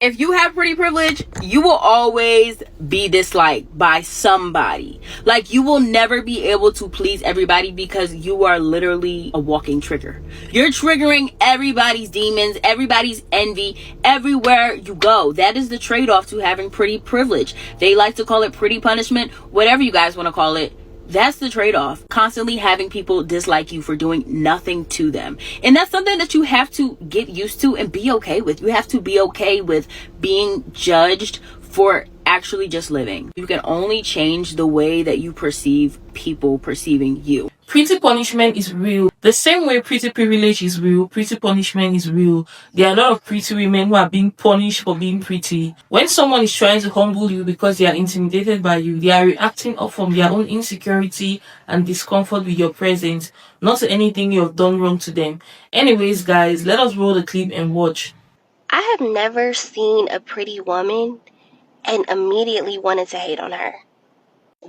If you have pretty privilege, you will always be disliked by somebody. Like, you will never be able to please everybody because you are literally a walking trigger. You're triggering everybody's demons, everybody's envy, everywhere you go. That is the trade-off to having pretty privilege. They like to call it pretty punishment, whatever you guys want to call it. That's the trade-off. Constantly having people dislike you for doing nothing to them. And that's something that you have to get used to and be okay with. You have to be okay with being judged for actually just living. You can only change the way that you perceive people perceiving you. Pretty punishment is real. The same way pretty privilege is real, pretty punishment is real. There are a lot of pretty women who are being punished for being pretty. When someone is trying to humble you because they are intimidated by you, they are reacting up from their own insecurity and discomfort with your presence, not to anything you have done wrong to them. Anyways, guys, let us roll the clip and watch. I have never seen a pretty woman and immediately wanted to hate on her.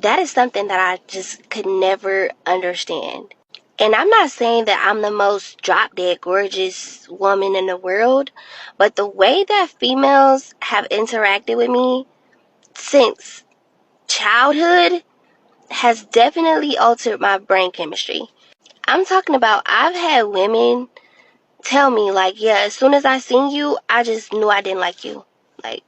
That is something that I just could never understand. And I'm not saying that I'm the most drop-dead gorgeous woman in the world, but the way that females have interacted with me since childhood has definitely altered my brain chemistry. I'm talking about, I've had women tell me, like, yeah, as soon as I seen you, I just knew I didn't like you. Like,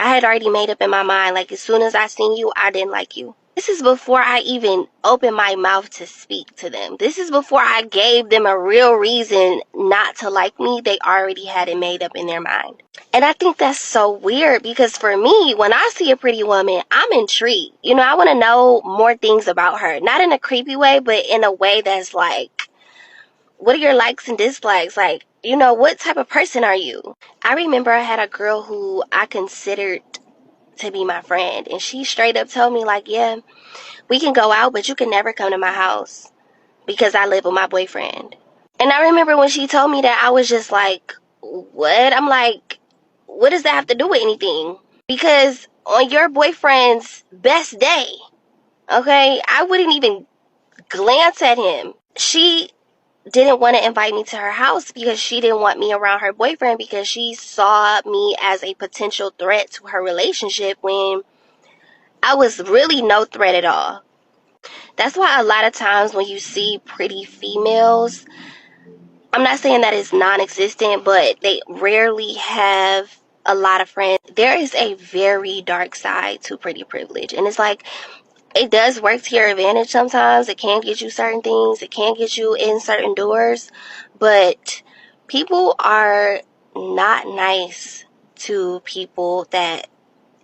I had already made up in my mind, like, as soon as I seen you, I didn't like you. This is before I even opened my mouth to speak to them. This is before I gave them a real reason not to like me. They already had it made up in their mind. And I think that's so weird because for me, when I see a pretty woman, I'm intrigued. You know, I want to know more things about her. Not in a creepy way, but in a way that's like, what are your likes and dislikes? Like, you know, what type of person are you? I remember I had a girl who I considered to be my friend, and she straight up told me, like, yeah, we can go out, but you can never come to my house because I live with my boyfriend. And I remember when she told me that, I was just like, what? I'm like, what does that have to do with anything? Because on your boyfriend's best day, okay, I wouldn't even glance at him. She didn't want to invite me to her house because she didn't want me around her boyfriend because she saw me as a potential threat to her relationship when I was really no threat at all. That's why a lot of times when you see pretty females, I'm not saying that it's non-existent, but they rarely have a lot of friends. There is a very dark side to pretty privilege, and it's like, it does work to your advantage sometimes. It can get you certain things. It can get you in certain doors. But people are not nice to people that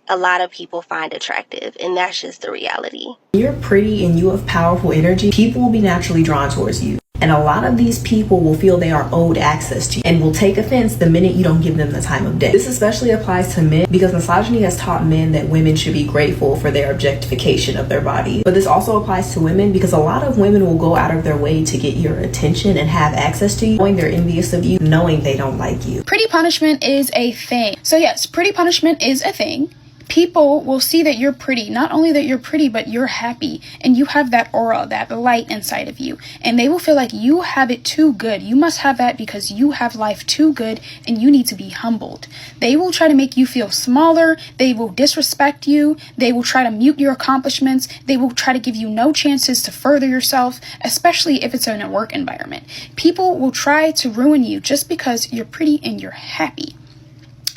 a lot of people find attractive. And that's just the reality. You're pretty and you have powerful energy, people will be naturally drawn towards you. And a lot of these people will feel they are owed access to you and will take offense the minute you don't give them the time of day. This especially applies to men because misogyny has taught men that women should be grateful for their objectification of their body. But this also applies to women because a lot of women will go out of their way to get your attention and have access to you, knowing they're envious of you, knowing they don't like you. Pretty punishment is a thing. So yes, pretty punishment is a thing. People will see that you're pretty, not only that you're pretty, but you're happy and you have that aura, that light inside of you, and they will feel like you have it too good. You must have that because you have life too good and you need to be humbled. They will try to make you feel smaller. They will disrespect you. They will try to mute your accomplishments. They will try to give you no chances to further yourself, especially if it's in a work environment. People will try to ruin you just because you're pretty and you're happy.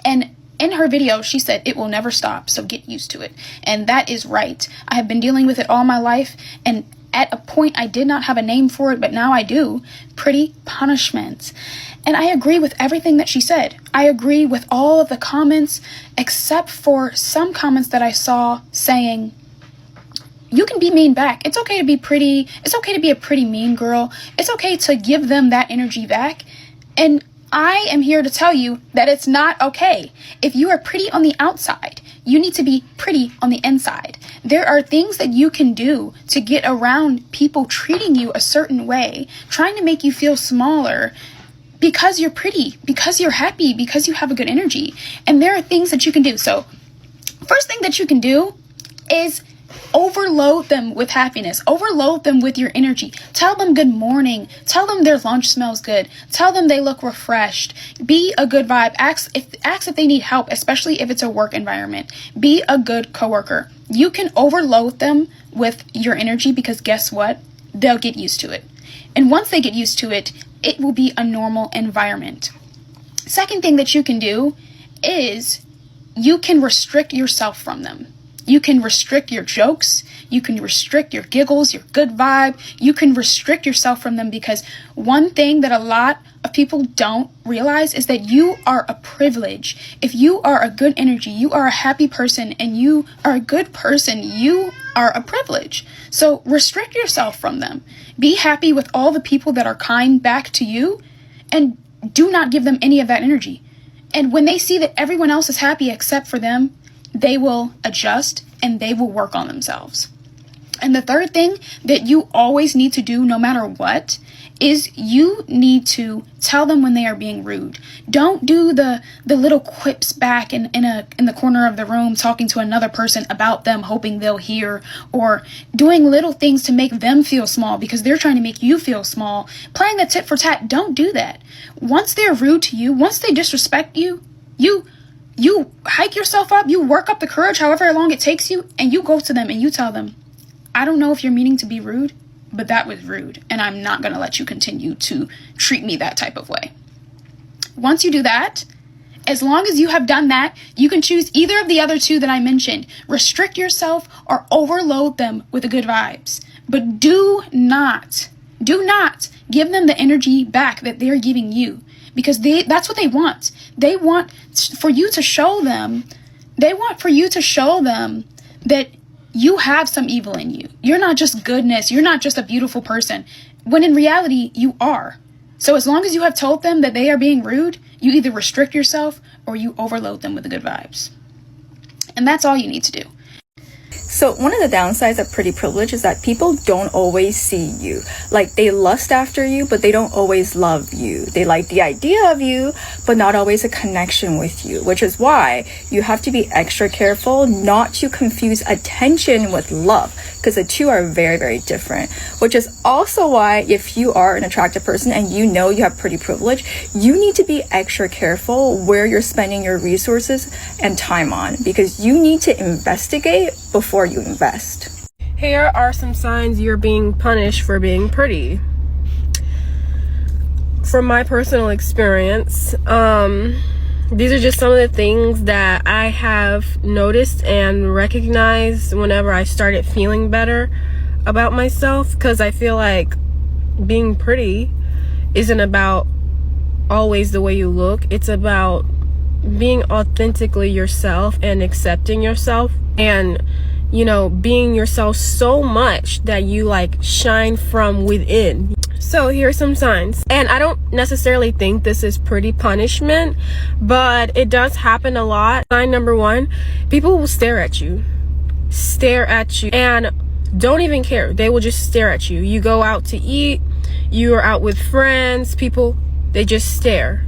And in her video, she said it will never stop, so get used to it. And that is right. I have been dealing with it all my life, and at a point I did not have a name for it, but now I do. Pretty punishment. And I agree with everything that she said. I agree with all of the comments, except for some comments that I saw saying, you can be mean back. It's okay to be pretty. It's okay to be a pretty mean girl. It's okay to give them that energy back. And I am here to tell you that it's not okay. If you are pretty on the outside, you need to be pretty on the inside. There are things that you can do to get around people treating you a certain way, trying to make you feel smaller because you're pretty, because you're happy, because you have a good energy. And there are things that you can do. So first thing that you can do is Overload them with happiness. Overload them with your energy. Tell them good morning. Tell them their lunch smells good. Tell them they look refreshed. Be a good vibe. Ask if they need help, especially if it's a work environment. Be a good coworker. You can overload them with your energy because guess what? They'll get used to it. And once they get used to it, it will be a normal environment. Second thing that you can do is you can restrict yourself from them. You can restrict your jokes. You can restrict your giggles, your good vibe. You can restrict yourself from them because one thing that a lot of people don't realize is that you are a privilege. If you are a good energy, you are a happy person, and you are a good person, you are a privilege. So restrict yourself from them. Be happy with all the people that are kind back to you, and do not give them any of that energy. And when they see that everyone else is happy except for them, they will adjust and they will work on themselves. And the third thing that you always need to do, no matter what, is you need to tell them when they are being rude. Don't do the little quips back in the corner of the room talking to another person about them, hoping they'll hear, or doing little things to make them feel small because they're trying to make you feel small. Playing the tit for tat, don't do that. Once they're rude to you, once they disrespect you, you hike yourself up, you work up the courage however long it takes you, and you go to them and you tell them, I don't know if you're meaning to be rude, but that was rude, and I'm not going to let you continue to treat me that type of way. Once you do that, as long as you have done that, you can choose either of the other two that I mentioned. Restrict yourself or overload them with the good vibes. But do not give them the energy back that they're giving you, because that's what they want. They want for you to show them that you have some evil in you. You're not just goodness. You're not just a beautiful person, when in reality, you are. So as long as you have told them that they are being rude, you either restrict yourself or you overload them with the good vibes. And that's all you need to do. So one of the downsides of pretty privilege is that people don't always see you. Like, they lust after you, but they don't always love you. They like the idea of you, but not always a connection with you, which is why you have to be extra careful not to confuse attention with love, because the two are very, very different. Which is also why if you are an attractive person and you know you have pretty privilege, you need to be extra careful where you're spending your resources and time on, because you need to investigate before you invest. Here are some signs you're being punished for being pretty. From my personal experience, these are just some of the things that I have noticed and recognized whenever I started feeling better about myself, because I feel like being pretty isn't about always the way you look. It's about being authentically yourself and accepting yourself, and being yourself so much that you like shine from within. So here's some signs, and I don't necessarily think this is pretty punishment, but it does happen a lot. Sign number 1, people will stare at you and don't even care. They will just stare at you. You go out to eat, you are out with friends, people, they just stare.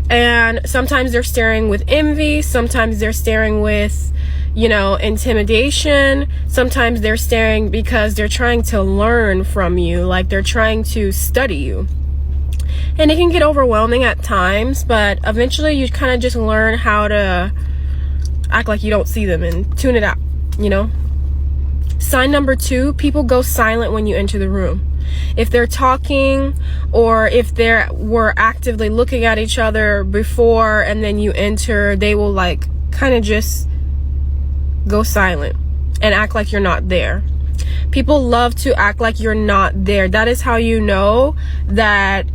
And sometimes they're staring with envy, sometimes they're staring with intimidation. Sometimes they're staring because they're trying to learn from you, like they're trying to study you. And it can get overwhelming at times, but eventually you kind of just learn how to act like you don't see them and tune it out, Sign number 2, people go silent when you enter the room. If they're talking or if they were actively looking at each other before and then you enter, they will like kind of just go silent and act like you're not there. People love to act like you're not there. That is how you know that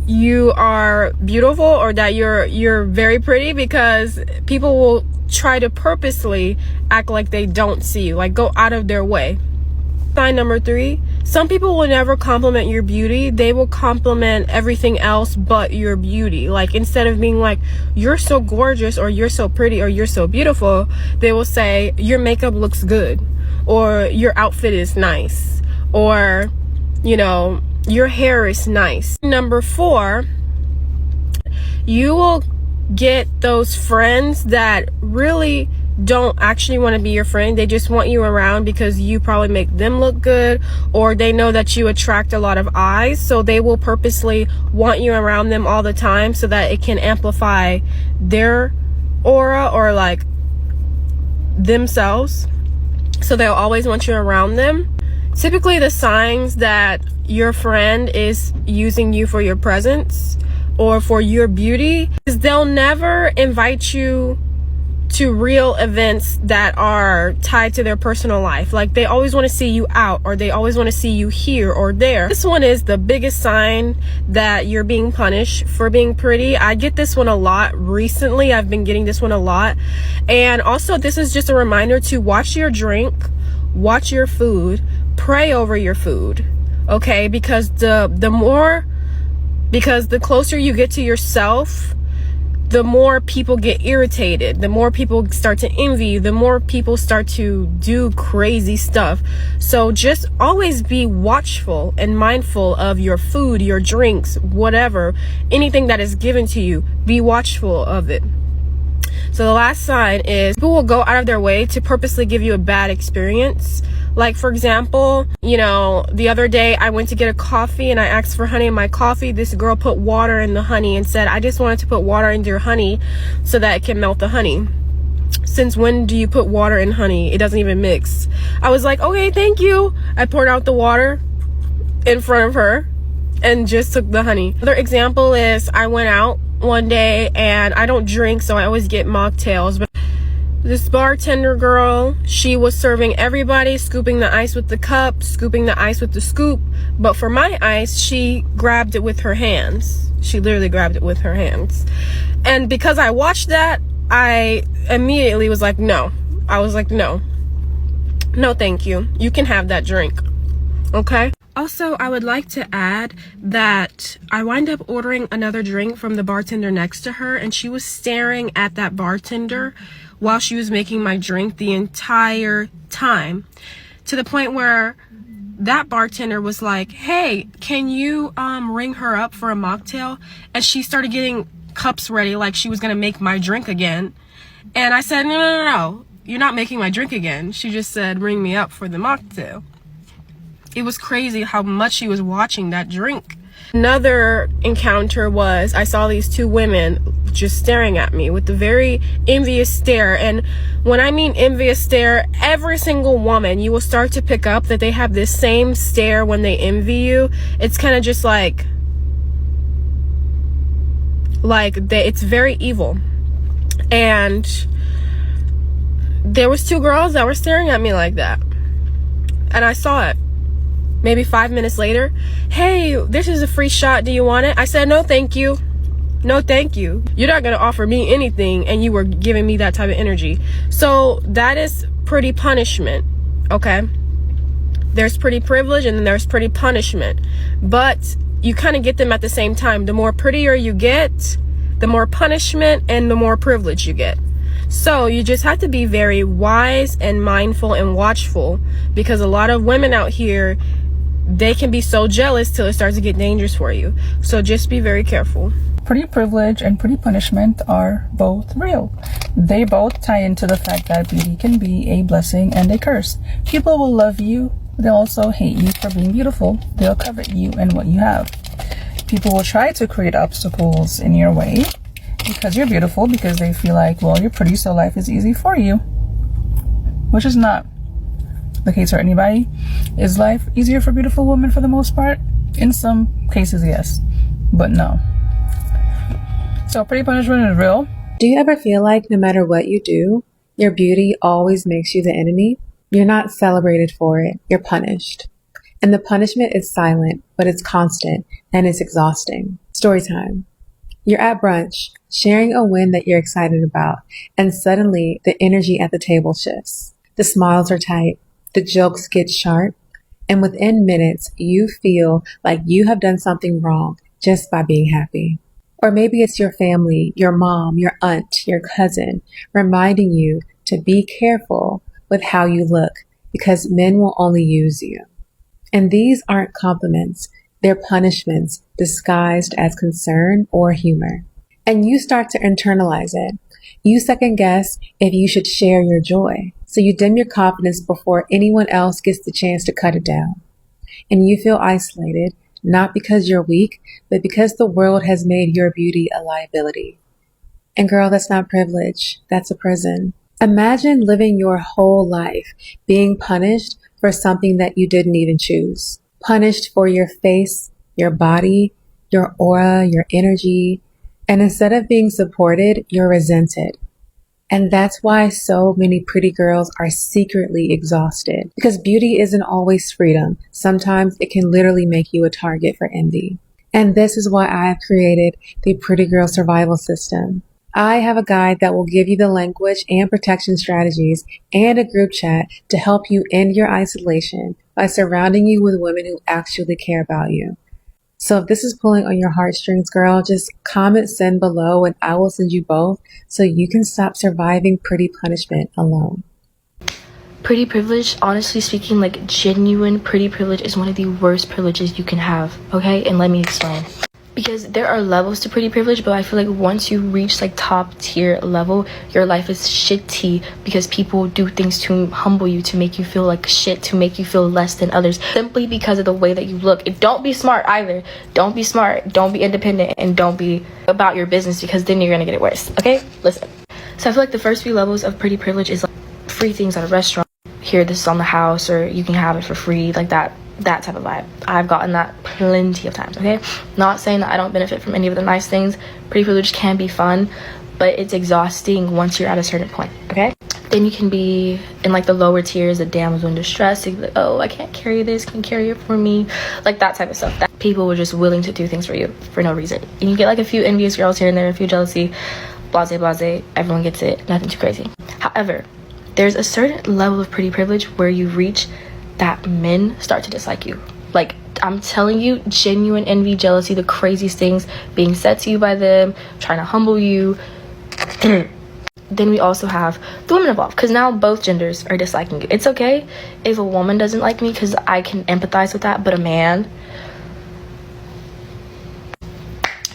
you are beautiful or that you're very pretty, because people will try to purposely act like they don't see you, like go out of their way. Sign number 3, some people will never compliment your beauty. They will compliment everything else but your beauty. Like, instead of being like, you're so gorgeous or you're so pretty or you're so beautiful, they will say your makeup looks good, or your outfit is nice, or your hair is nice. Number 4, you will get those friends that really don't actually want to be your friend. They just want you around because you probably make them look good, or they know that you attract a lot of eyes, so they will purposely want you around them all the time so that it can amplify their aura or like themselves. So they'll always want you around them. Typically the signs that your friend is using you for your presence or for your beauty is they'll never invite you to real events that are tied to their personal life. Like they always want to see you out, or they always want to see you here or there. This one is the biggest sign that you're being punished for being pretty. I get this one a lot recently. I've been getting this one a lot. And also this is just a reminder to watch your drink, watch your food, pray over your food. Okay? Because the closer you get to yourself, the more people get irritated, the more people start to envy you, the more people start to do crazy stuff. So just always be watchful and mindful of your food, your drinks, whatever, anything that is given to you, be watchful of it. So the last sign is people will go out of their way to purposely give you a bad experience. Like, for example, you know, the other day I went to get a coffee and I asked for honey in my coffee. This girl put water in the honey and said, I just wanted to put water into your honey so that it can melt the honey. Since when do you put water in honey? It doesn't even mix. I was like, okay, thank you. I poured out the water in front of her and just took the honey. Another example is I went out one day and I don't drink, so I always get mocktails, but this bartender girl, she was serving everybody, scooping the ice with the cup, scooping the ice with the scoop, but for my ice, she grabbed it with her hands. She literally grabbed it with her hands. And because I watched that, I immediately was like, no. I was like, no, thank you. You can have that drink. Okay? Also, I would like to add that I wind up ordering another drink from the bartender next to her, and she was staring at that bartender while she was making my drink the entire time, to the point where that bartender was like, hey, can you ring her up for a mocktail? And she started getting cups ready like she was gonna make my drink again. And I said, no, you're not making my drink again. She just said, ring me up for the mocktail. It was crazy how much she was watching that drink. Another encounter was I saw these two women just staring at me with a very envious stare. And when I mean envious stare, every single woman, you will start to pick up that they have this same stare when they envy you. It's kind of just like it's very evil. And there was two girls that were staring at me like that, and I saw it. Maybe 5 minutes later, hey, this is a free shot, do you want it? I said, no thank you. No thank you. You're not gonna offer me anything, and you were giving me that type of energy. So that is pretty punishment. Okay, there's pretty privilege and then there's pretty punishment, but you kind of get them at the same time. The more prettier you get, the more punishment and the more privilege you get. So you just have to be very wise and mindful and watchful, because a lot of women out here, they can be so jealous till it starts to get dangerous for you. So just be very careful. Pretty privilege and pretty punishment are both real. They both tie into the fact that beauty can be a blessing and a curse. People will love you, but they'll also hate you for being beautiful. They'll covet you and what you have. People will try to create obstacles in your way because you're beautiful, because they feel like, well, you're pretty, so life is easy for you, which is not the case for anybody. Is life easier for beautiful women for the most part? In some cases, yes, but no. So pretty punishment is real. Do you ever feel like no matter what you do, your beauty always makes you the enemy? You're not celebrated for it, you're punished. And the punishment is silent, but it's constant and it's exhausting. Story time. You're at brunch, sharing a win that you're excited about, and suddenly the energy at the table shifts. The smiles are tight, the jokes get sharp, and within minutes, you feel like you have done something wrong just by being happy. Or maybe it's your family, your mom, your aunt, your cousin, reminding you to be careful with how you look, because men will only use you. And these aren't compliments, they're punishments disguised as concern or humor. And you start to internalize it. You second guess if you should share your joy. So you dim your confidence before anyone else gets the chance to cut it down. And you feel isolated, not because you're weak, but because the world has made your beauty a liability. And girl, that's not privilege. That's a prison. Imagine living your whole life being punished for something that you didn't even choose. Punished for your face, your body, your aura, your energy. And instead of being supported, you're resented. And that's why so many pretty girls are secretly exhausted. Because beauty isn't always freedom. Sometimes it can literally make you a target for envy. And this is why I have created the Pretty Girl Survival System. I have a guide that will give you the language and protection strategies and a group chat to help you end your isolation by surrounding you with women who actually care about you. So if this is pulling on your heartstrings, girl, just comment send below and I will send you both so you can stop surviving pretty punishment alone. Pretty privilege, honestly speaking, like genuine pretty privilege is one of the worst privileges you can have, okay? And let me explain. Because there are levels to pretty privilege, but I feel like once you reach like top tier level, your life is shitty because people do things to humble you, to make you feel like shit, to make you feel less than others, simply because of the way that you look. And don't be smart either. Don't be smart, don't be independent, and don't be about your business, because then you're gonna get it worse, okay? Listen. So I feel like the first few levels of pretty privilege is like free things at a restaurant. Here, this is on the house, or you can have it for free, like that type of vibe. I've gotten that plenty of times, okay? Not saying that I don't benefit from any of the nice things. Pretty privilege can be fun, but it's exhausting once you're at a certain point, okay? Then you can be in like the lower tiers, the damsel in distress. You can be like, oh, I can't carry this, can you carry it for me? Like that type of stuff. That people were just willing to do things for you for no reason. And you get like a few envious girls here and there, a few jealousy, blase, everyone gets it, nothing too crazy. However, there's a certain level of pretty privilege where you reach that men start to dislike you. Like, I'm telling you, genuine envy, jealousy, the craziest things being said to you by them, trying to humble you. Then we also have the women involved, because now both genders are disliking you. It's okay if a woman doesn't like me, because I can empathize with that, but a man...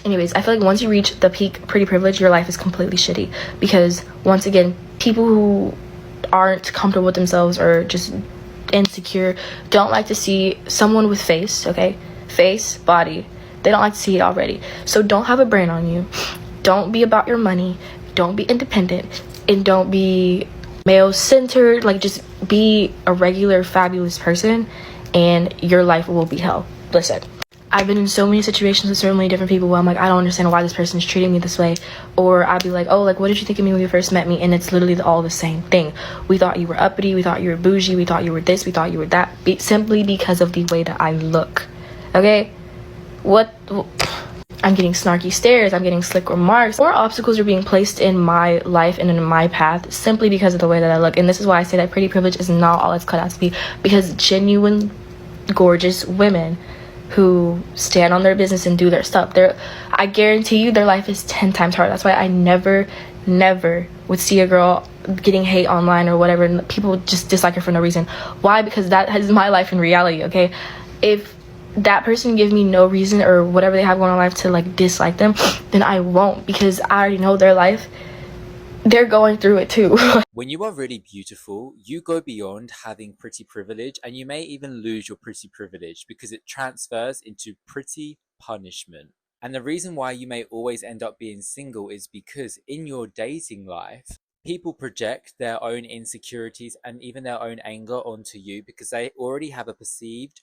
Anyways, I feel like once you reach the peak pretty privilege, your life is completely shitty, because once again, people who aren't comfortable with themselves or just insecure don't like to see someone with face, okay? Face, body. They don't like to see it already. So don't have a brain on you. Don't be about your money. Don't be independent. And don't be male-centered. Like, just be a regular, fabulous person, and your life will be hell. Listen. I've been in so many situations with so many different people where I'm like, I don't understand why this person's treating me this way. Or I'd be like, oh, like, what did you think of me when you first met me? And it's literally all the same thing. We thought you were uppity. We thought you were bougie. We thought you were this. We thought you were that. Simply because of the way that I look. Okay? I'm getting snarky stares. I'm getting slick remarks. More obstacles are being placed in my life and in my path simply because of the way that I look. And this is why I say that pretty privilege is not all it's cut out to be. Because genuine, gorgeous women who stand on their business and do their stuff, I guarantee you their life is 10 times harder. That's why I never would see a girl getting hate online or whatever and people just dislike her for no reason. Why? Because that is my life in reality, okay? If that person give me no reason or whatever they have going on in life to like dislike them, then I won't, because I already know their life. They're going through it too. When you are really beautiful, you go beyond having pretty privilege, and you may even lose your pretty privilege because it transfers into pretty punishment. And the reason why you may always end up being single is because in your dating life, people project their own insecurities and even their own anger onto you because they already have a perceived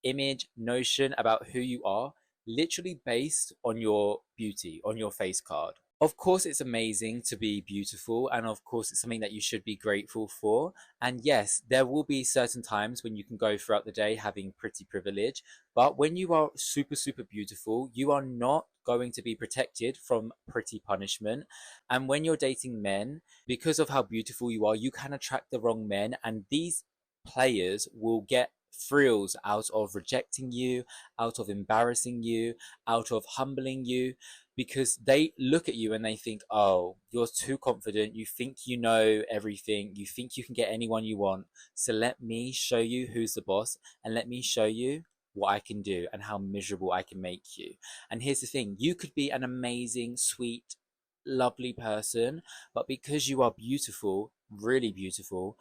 image, notion about who you are, literally based on your beauty, on your face card. Of course, it's amazing to be beautiful, and of course, it's something that you should be grateful for. And yes, there will be certain times when you can go throughout the day having pretty privilege, but when you are super, super beautiful, you are not going to be protected from pretty punishment. And when you're dating men, because of how beautiful you are, you can attract the wrong men, and these players will get thrills out of rejecting you, out of embarrassing you, out of humbling you, because they look at you and they think, oh, you're too confident, you think you know everything, you think you can get anyone you want, so let me show you who's the boss, and let me show you what I can do and how miserable I can make you. And here's the thing, you could be an amazing, sweet, lovely person, but because you are beautiful, really beautiful,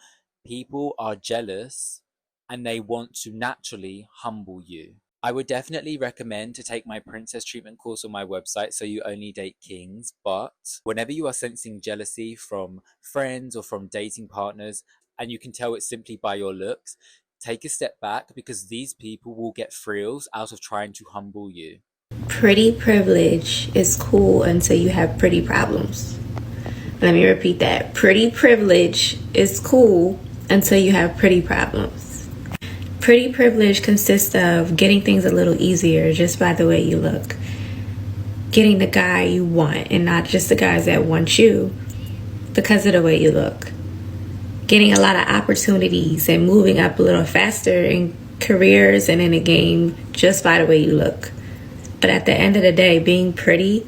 people are jealous and they want to naturally humble you. I would definitely recommend to take my princess treatment course on my website, So You Only Date Kings. But whenever you are sensing jealousy from friends or from dating partners, and you can tell it simply by your looks, take a step back, because these people will get thrills out of trying to humble you. Pretty privilege is cool until you have pretty problems. Let me repeat that. Pretty privilege is cool until you have pretty problems. Pretty privilege consists of getting things a little easier just by the way you look. Getting the guy you want and not just the guys that want you because of the way you look. Getting a lot of opportunities and moving up a little faster in careers and in a game just by the way you look. But at the end of the day, being pretty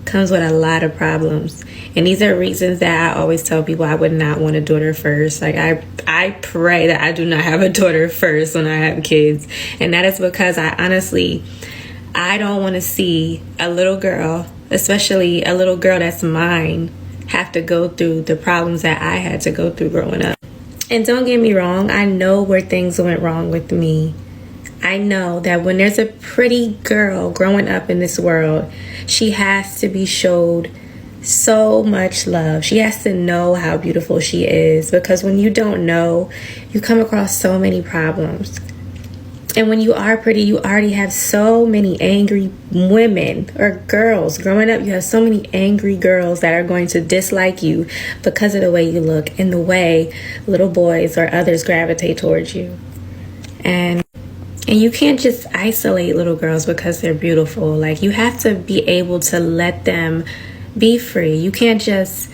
comes with a lot of problems. And these are reasons that I always tell people I would not want a daughter first. Like I pray that I do not have a daughter first when I have kids. And that is because I don't want to see a little girl, especially a little girl that's mine, have to go through the problems that I had to go through growing up. And don't get me wrong, I know where things went wrong with me. I know that when there's a pretty girl growing up in this world, she has to be showed so much love. She has to know how beautiful she is, because when you don't know, you come across so many problems. And when you are pretty, you already have so many angry women or girls. Growing up, you have so many angry girls that are going to dislike you because of the way you look and the way little boys or others gravitate towards you. And you can't just isolate little girls because they're beautiful. Like, you have to be able to let them be free. You can't just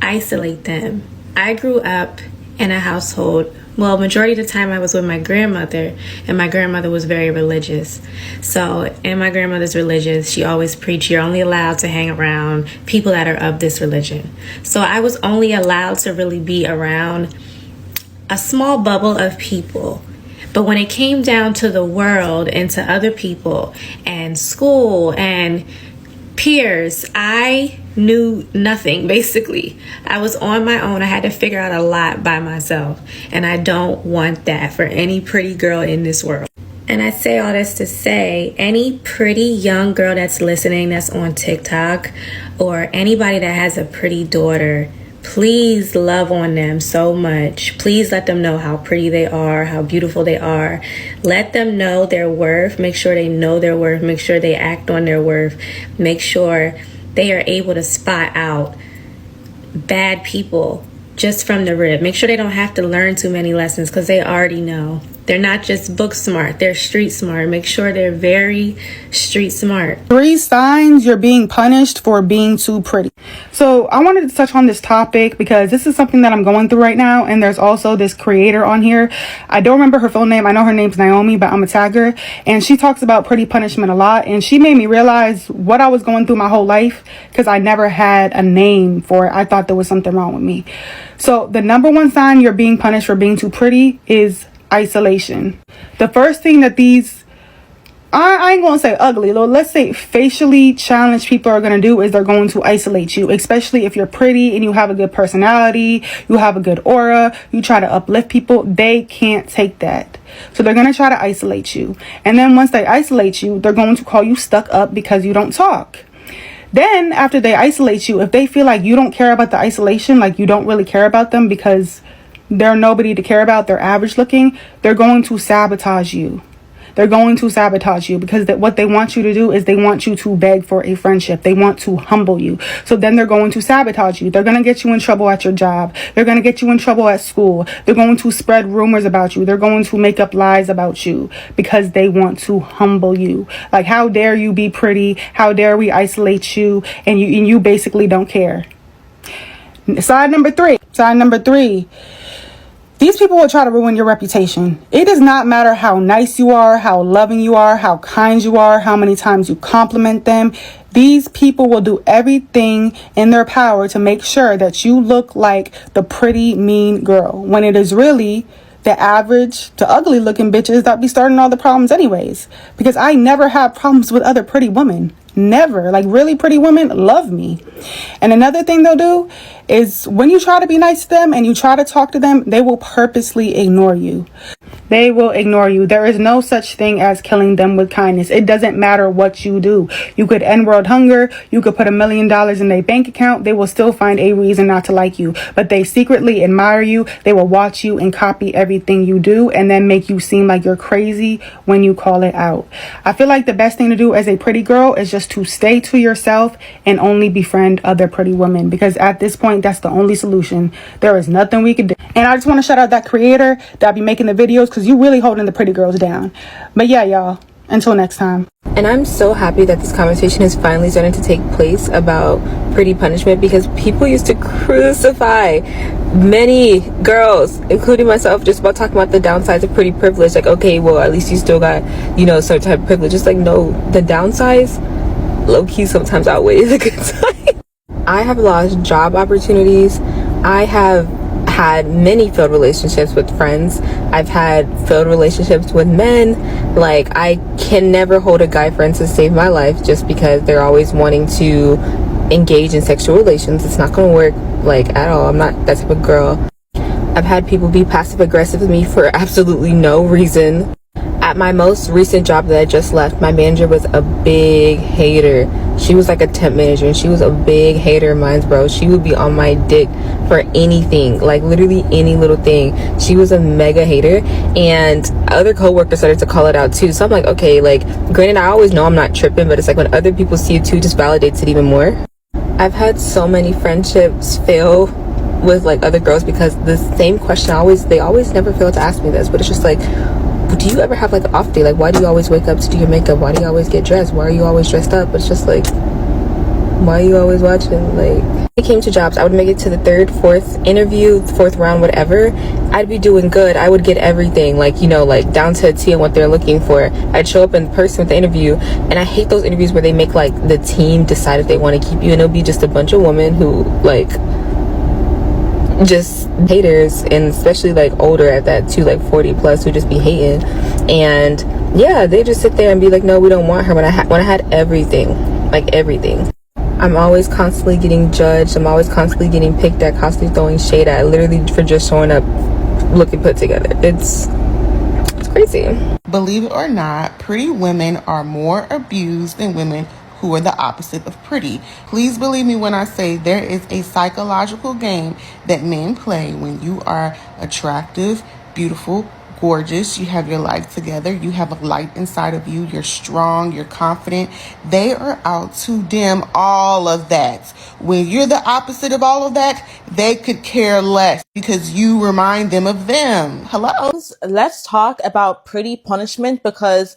isolate them. I grew up in a household, well, majority of the time I was with my grandmother, and my grandmother was very religious. So, and my grandmother's religious. She always preached, you're only allowed to hang around people that are of this religion. So I was only allowed to really be around a small bubble of people. But when it came down to the world and to other people and school and peers, I knew nothing, basically. I was on my own. I had to figure out a lot by myself. And I don't want that for any pretty girl in this world. And I say all this to say, any pretty young girl that's listening, that's on TikTok, or anybody that has a pretty daughter, please love on them so much. Please let them know how pretty they are, how beautiful they are. Let them know their worth. Make sure they know their worth. Make sure they act on their worth. Make sure they are able to spot out bad people just from the rip. Make sure they don't have to learn too many lessons, because they already know. They're not just book smart, they're street smart. Make sure they're very street smart. 3 signs you're being punished for being too pretty. So I wanted to touch on this topic because this is something that I'm going through right now. And there's also this creator on here. I don't remember her full name. I know her name's Naomi, but I'm a tagger. And she talks about pretty punishment a lot. And she made me realize what I was going through my whole life, because I never had a name for it. I thought there was something wrong with me. So the number 1 sign you're being punished for being too pretty is isolation. The first thing that these, I ain't gonna say ugly, let's say facially challenged people are gonna do is they're going to isolate you, especially if you're pretty and you have a good personality, you have a good aura, you try to uplift people. They can't take that. So they're gonna try to isolate you. And then once they isolate you, they're going to call you stuck up because you don't talk. Then after they isolate you, if they feel like you don't care about the isolation, like you don't really care about them because they're nobody to care about, they're average looking, they're going to sabotage you. They're going to sabotage you because what they want you to do is they want you to beg for a friendship. They want to humble you. So then they're going to sabotage you. They're going to get you in trouble at your job. They're going to get you in trouble at school. They're going to spread rumors about you. They're going to make up lies about you because they want to humble you. Like, how dare you be pretty? How dare we isolate you? And you basically don't care. Side number three. These people will try to ruin your reputation. It does not matter how nice you are, how loving you are, how kind you are, how many times you compliment them. These people will do everything in their power to make sure that you look like the pretty, mean girl, when it is really the average to ugly looking bitches that be starting all the problems anyways. Because I never had problems with other pretty women. Never. Like, really pretty women love me. And another thing they'll do is when you try to be nice to them and you try to talk to them, they will purposely ignore you. They will ignore you. There is no such thing as killing them with kindness. It doesn't matter what you do. You could end world hunger. You could put $1 million in their bank account. They will still find a reason not to like you. But they secretly admire you. They will watch you and copy everything you do and then make you seem like you're crazy when you call it out. I feel like the best thing to do as a pretty girl is just to stay to yourself and only befriend other pretty women, because at this point, that's the only solution. There is nothing we could do. And I just want to shout out that creator that be making the videos, because you really holding the pretty girls down. But yeah, y'all, until next time. And I'm so happy that this conversation is finally starting to take place about pretty punishment, because people used to crucify many girls, including myself, just about talking about the downsides of pretty privilege. Like, okay, well, at least you still got, you know, certain type of privilege. It's like, no, the downsides low-key sometimes outweigh the good side. I have lost job opportunities. I have had many failed relationships with friends. I've had failed relationships with men. Like, I can never hold a guy friend to save my life just because they're always wanting to engage in sexual relations. It's not going to work, like, at all. I'm not that type of girl. I've had people be passive aggressive with me for absolutely no reason. At my most recent job that I just left, my manager was a big hater. She was like a temp manager, and she was a big hater of mine, bro. She would be on my dick for anything, like literally any little thing. She was a mega hater, and other coworkers started to call it out too. So I'm like, okay, like, granted, I always know I'm not tripping, but it's like when other people see it too, just validates it even more. I've had so many friendships fail with like other girls because the same question they always never fail to ask me this, but it's just like, do you ever have like an off day? Like, why do you always wake up to do your makeup? Why do you always get dressed? Why are you always dressed up? It's just like, why are you always watching? Like, when it came to jobs, I would make it to the third, fourth interview, fourth round, whatever. I'd be doing good. I would get everything, like, you know, like down to a T on what they're looking for. I'd show up in person with the interview, and I hate those interviews where they make like the team decide if they want to keep you, and it'll be just a bunch of women who like just haters, and especially like older at that too, like 40 plus, who just be hating. And yeah, they just sit there and be like, no, we don't want her, when I had everything, like everything. I'm always constantly getting judged. I'm always constantly getting picked at, constantly throwing shade at, literally for just showing up looking put together. It's crazy. Believe it or not, pretty women are more abused than women who are the opposite of pretty. Please believe me when I say there is a psychological game that men play when you are attractive, beautiful, gorgeous, you have your life together, you have a light inside of you, you're strong, you're confident. They are out to dim all of that. When you're the opposite of all of that, they could care less because you remind them of them. Hello? Let's talk about pretty punishment, because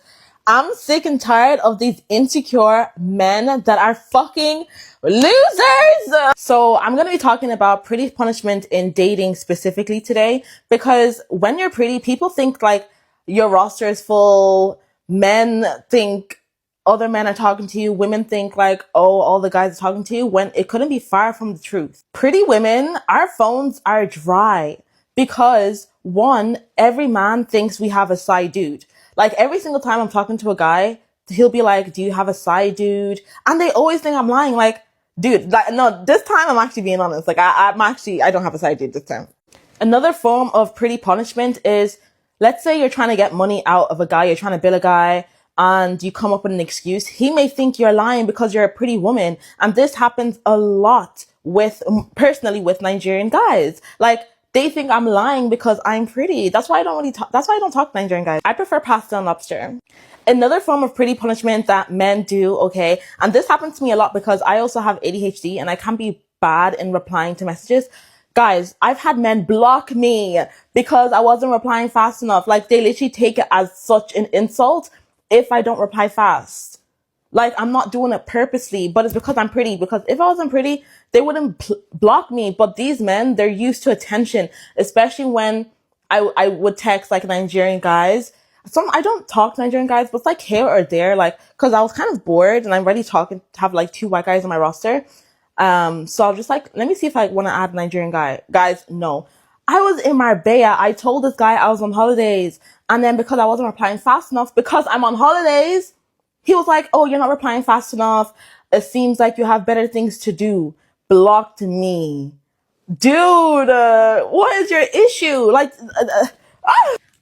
I'm sick and tired of these insecure men that are fucking losers. So I'm going to be talking about pretty punishment in dating specifically today, because when you're pretty, people think like your roster is full. Men think other men are talking to you. Women think like, oh, all the guys are talking to you, when it couldn't be far from the truth. Pretty women, our phones are dry because, one, every man thinks we have a side dude. Like, every single time I'm talking to a guy, he'll be like, do you have a side dude? And they always think I'm lying. Like, dude, like, no, this time I'm actually being honest. Like, I don't have a side dude this time. Another form of pretty punishment is, let's say you're trying to get money out of a guy, you're trying to bill a guy, and you come up with an excuse. He may think you're lying because you're a pretty woman. And this happens a lot personally with Nigerian guys. Like, they think I'm lying because I'm pretty. That's why I don't talk to Nigerian guys. I prefer pasta and lobster. Another form of pretty punishment that men do, okay, and this happens to me a lot because I also have ADHD and I can be bad in replying to messages. Guys, I've had men block me because I wasn't replying fast enough. Like, they literally take it as such an insult if I don't reply fast. Like, I'm not doing it purposely, but it's because I'm pretty. Because if I wasn't pretty, they wouldn't block me. But these men, they're used to attention, especially when I would text like Nigerian guys. I don't talk to Nigerian guys, but it's like here or there, like, cause I was kind of bored and I'm ready to have like 2 white guys on my roster. So I was just like, let me see if I want to add a Nigerian guy. Guys, no. I was in Marbella. I told this guy I was on holidays. And then because I wasn't replying fast enough, because I'm on holidays, He was like, oh, you're not replying fast enough. It seems like you have better things to do. Blocked me. Dude, what is your issue?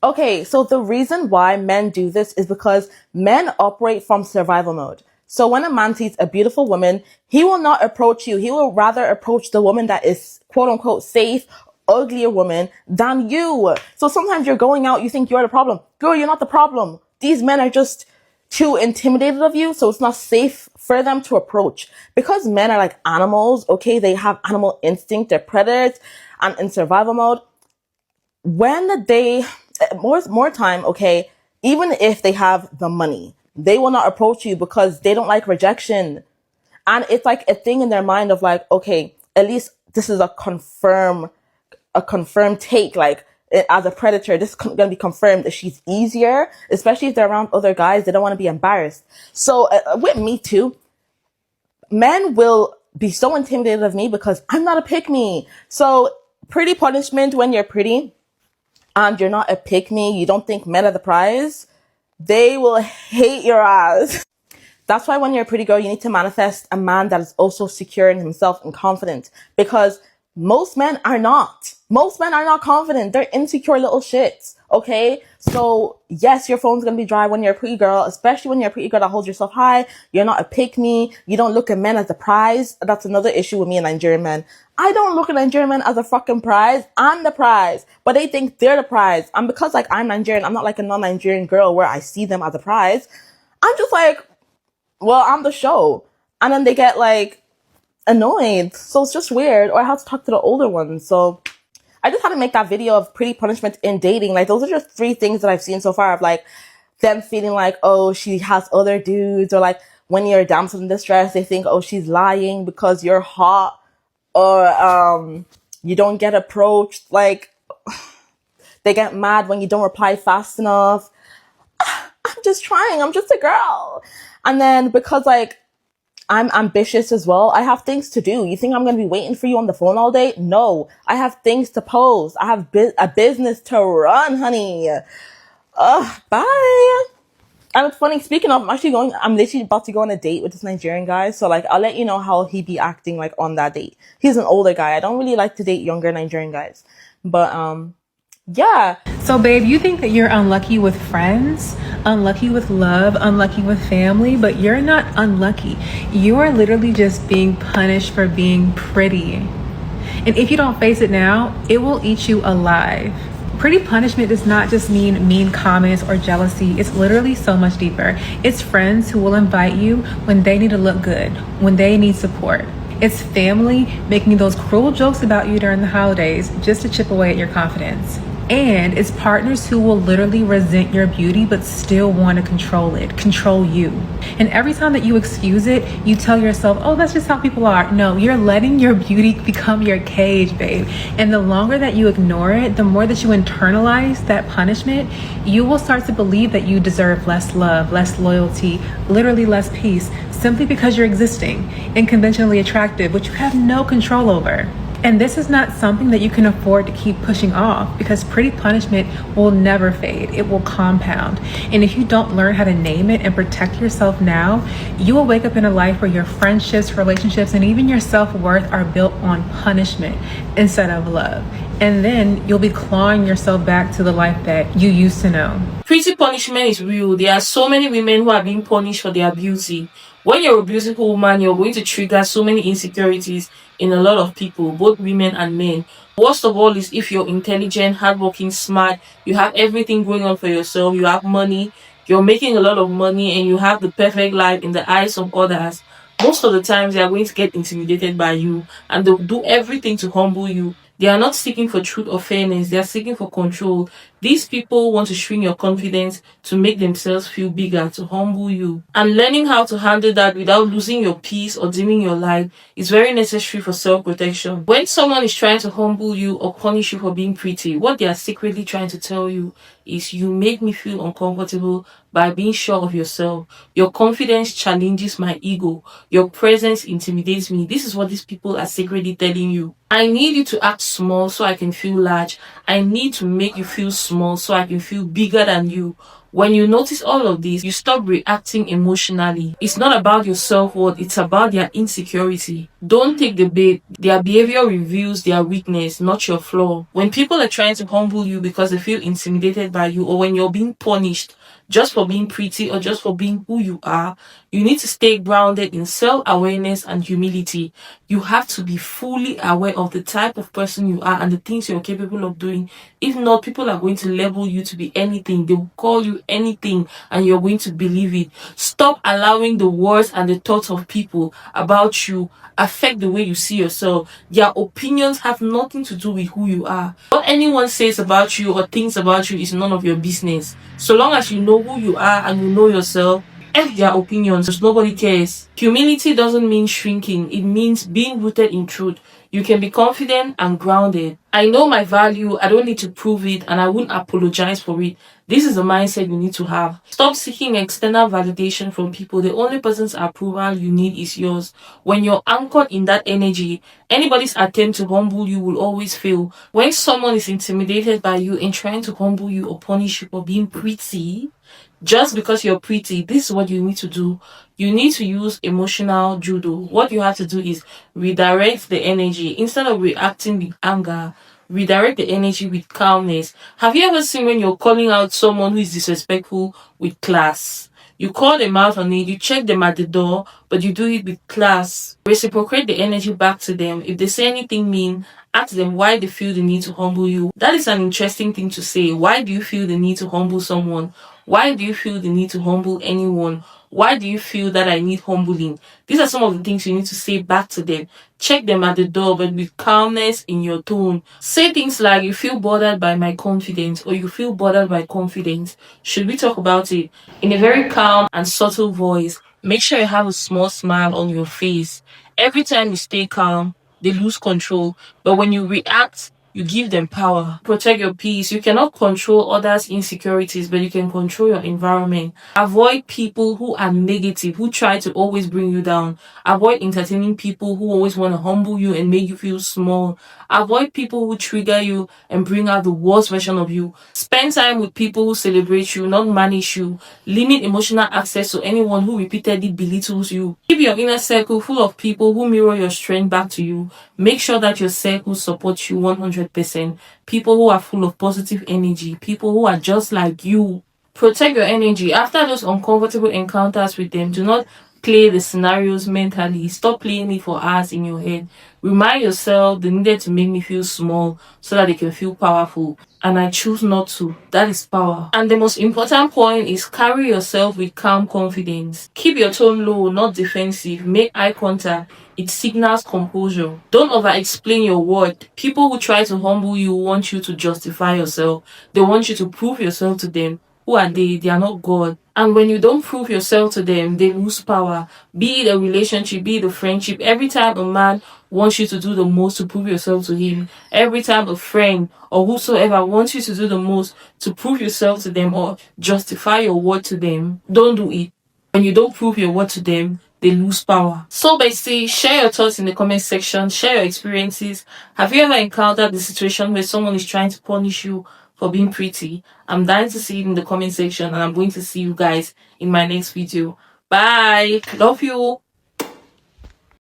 Okay, so the reason why men do this is because men operate from survival mode. So when a man sees a beautiful woman, he will not approach you. He will rather approach the woman that is quote unquote safe, uglier woman than you. So sometimes you're going out, you think you're the problem. Girl, you're not the problem. These men are just too intimidated of you, so it's not safe for them to approach. Because men are like animals, okay? They have animal instinct, they're predators, and in survival mode, when they more time, okay, even if they have the money, they will not approach you because they don't like rejection. And it's like a thing in their mind of like, okay, at least this is a confirmed take. Like, as a predator, this is gonna be confirmed that she's easier, especially if they're around other guys. They don't want to be embarrassed. So with me too, men will be so intimidated of me because I'm not a pick me. So pretty punishment when you're pretty and you're not a pick me, you don't think men are the prize, they will hate your ass. That's why when you're a pretty girl, you need to manifest a man that is also secure in himself and confident, because most men are not. Most men are not confident. They're insecure little shits. Okay? So yes, your phone's gonna be dry when you're a pretty girl, especially when you're a pretty girl that holds yourself high. You're not a pick me. You don't look at men as the prize. That's another issue with me and Nigerian men. I don't look at Nigerian men as a fucking prize. I'm the prize. But they think they're the prize. And because like I'm Nigerian, I'm not like a non-Nigerian girl where I see them as a prize. I'm just like, well, I'm the show. And then they get like annoyed. So it's just weird. Or I have to talk to the older ones. So I just had to make that video of pretty punishment in dating. Like, those are just 3 things that I've seen so far of like them feeling like, oh, she has other dudes, or like when you're a damsel in distress, they think, oh, she's lying because you're hot, or you don't get approached. Like, they get mad when you don't reply fast enough. I'm just trying. I'm just a girl. And then because like I'm ambitious as well, I have things to do. You think I'm going to be waiting for you on the phone all day? No, I have things to post. I have a business to run, honey. Bye. And it's funny, speaking of, I'm literally about to go on a date with this Nigerian guy. So like, I'll let you know how he be acting like on that date. He's an older guy. I don't really like to date younger Nigerian guys. But, yeah. So babe, you think that you're unlucky with friends, unlucky with love, unlucky with family, but you're not unlucky. You are literally just being punished for being pretty. And if you don't face it now, it will eat you alive. Pretty punishment does not just mean mean comments or jealousy. It's literally so much deeper. It's friends who will invite you when they need to look good, when they need support. It's family making those cruel jokes about you during the holidays just to chip away at your confidence. And it's partners who will literally resent your beauty but still want to control you. And every time that you excuse it, you tell yourself, oh, that's just how people are. No, you're letting your beauty become your cage, babe. And the longer that you ignore it, the more that you internalize that punishment, you will start to believe that you deserve less love, less loyalty, literally less peace, simply because you're existing and conventionally attractive, which you have no control over. And this is not something that you can afford to keep pushing off, because pretty punishment will never fade. It will compound. And if you don't learn how to name it and protect yourself now, you will wake up in a life where your friendships, relationships, and even your self-worth are built on punishment instead of love. And then you'll be clawing yourself back to the life that you used to know. Pretty punishment is real. There are so many women who are being punished for their beauty. When you're a beautiful woman, you're going to trigger so many insecurities in a lot of people, both women and men. Worst of all is if you're intelligent, hardworking, smart, you have everything going on for yourself, you have money, you're making a lot of money, and you have the perfect life in the eyes of others. Most of the times, they are going to get intimidated by you, and they'll do everything to humble you. They are not seeking for truth or fairness, they are seeking for control. These people want to shrink your confidence to make themselves feel bigger, to humble you. And learning how to handle that without losing your peace or dimming your light is very necessary for self-protection. When someone is trying to humble you or punish you for being pretty, what they are secretly trying to tell you is, you make me feel uncomfortable by being sure of yourself. Your confidence challenges my ego. Your presence intimidates me. This is what these people are secretly telling you. I need you to act small so I can feel large. I need to make you feel small so I can feel bigger than you. When you notice all of this, you stop reacting emotionally. It's not about your self-worth, it's about their insecurity. Don't take the bait. Their behavior reveals their weakness, not your flaw. When people are trying to humble you because they feel intimidated by you, or when you're being punished just for being pretty or just for being who you are, you need to stay grounded in self-awareness and humility. You have to be fully aware of the type of person you are and the things you're capable of doing. If not, people are going to label you to be anything. They will call you anything and you're going to believe it. Stop allowing the words and the thoughts of people about you affect the way you see yourself. Their opinions have nothing to do with who you are. What anyone says about you or thinks about you is none of your business. So long as you know who you are and you know yourself, F their opinions, nobody cares. Humility doesn't mean shrinking, it means being rooted in truth. You can be confident and grounded. I know my value, I don't need to prove it, and I won't apologize for it. This is the mindset you need to have. Stop seeking external validation from people. The only person's approval you need is yours. When you're anchored in that energy, anybody's attempt to humble you will always fail. When someone is intimidated by you and trying to humble you or punish you for being pretty, just because you're pretty, this is what you need to do. You need to use emotional judo. What you have to do is redirect the energy. Instead of reacting with anger, redirect the energy with calmness. Have you ever seen when you're calling out someone who is disrespectful with class? You call them out on it, you check them at the door, but you do it with class. Reciprocate the energy back to them. If they say anything mean, ask them why they feel the need to humble you. That is an interesting thing to say. Why do you feel the need to humble someone? Why do you feel the need to humble anyone? Why do you feel that I need humbling? These are some of the things you need to say back to them. Check them at the door, but with calmness in your tone. Say things like, you feel bothered by my confidence, or you feel bothered by confidence. Should we talk about it? In a very calm and subtle voice. Make sure you have a small smile on your face. Every time you stay calm, they lose control. But when you react, you give them power. Protect your peace. You cannot control others' insecurities, but you can control your environment. Avoid people who are negative, who try to always bring you down. Avoid entertaining people who always want to humble you and make you feel small. Avoid people who trigger you and bring out the worst version of you. Spend time with people who celebrate you, not manage you. Limit emotional access to anyone who repeatedly belittles you. Keep your inner circle full of people who mirror your strength back to you. Make sure that your circle supports you 100%. People who are full of positive energy. People who are just like you. Protect your energy. After those uncomfortable encounters with them, do not play the scenarios mentally. Stop playing it for hours in your head. Remind yourself they needed to make me feel small so that they can feel powerful. And I choose not to. That is power. And the most important point is carry yourself with calm confidence. Keep your tone low, not defensive. Make eye contact. It signals composure. Don't over-explain your word. People who try to humble you want you to justify yourself. They want you to prove yourself to them. Who are they? They are not God. And when you don't prove yourself to them, they lose power. Be it a relationship, be it a friendship. Every time a man wants you to do the most to prove yourself to him, every time a friend or whosoever wants you to do the most to prove yourself to them or justify your word to them, don't do it. When you don't prove your word to them, they lose power. So basically, share your thoughts in the comment section, share your experiences. Have you ever encountered the situation where someone is trying to punish you for being pretty? I'm dying to see it in the comment section, and I'm going to see you guys in my next video. Bye. Love you.